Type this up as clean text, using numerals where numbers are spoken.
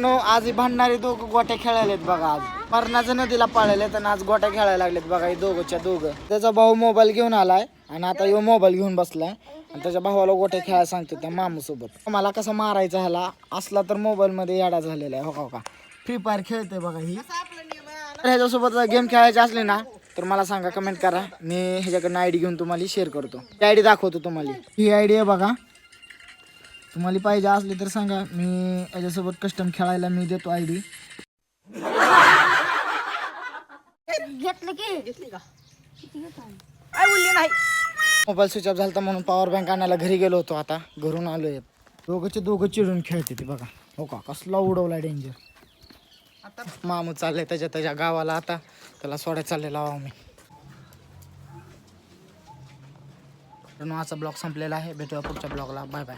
आज भांडणारे दोघं गोट्या खेळायलेत बघा. आज मरणाचं नदीला पाळलेत आणि आज गोट्या खेळायला लागलेत बघा. हे दोघं त्याचा भाऊ मोबाईल घेऊन आलाय आणि आता यो मोबाईल घेऊन बसलाय आणि त्याच्या भावाला गोट्या खेळायला सांगतो त्या मामू सोबत. मला कसं मारायचा ह्याला असला तर मोबाईल मध्ये याडा झालेला आहे. हो का फ्री फायर खेळते बघा ही. ह्याच्यासोबत गेम खेळायची असली ना तर मला सांगा, कमेंट करा. मी ह्याच्याकडनं आयडी घेऊन तुम्हाला शेअर करतो. ही आयडी दाखवतो तुम्हाला. ही आयडी आहे बघा. तुम्हाला पाहिजे असली तर सांगा, मी याच्यासोबत कस्टम खेळायला मी देतो आयडी. मोबाईल स्विच ऑफ झाला म्हणून पॉवर बँक आणायला घरी गेलो होतो. आता घरून आलोय. दोघं चिडून खेळते ते बघा. हो का कसला उडवला डेंजर. आता मामू चाललंय त्याच्या गावाला. आता त्याला सोडायला चाललेला आहो मी. आजचा ब्लॉग संपलेला आहे. भेटूया पुढच्या ब्लॉगला. Bye bye.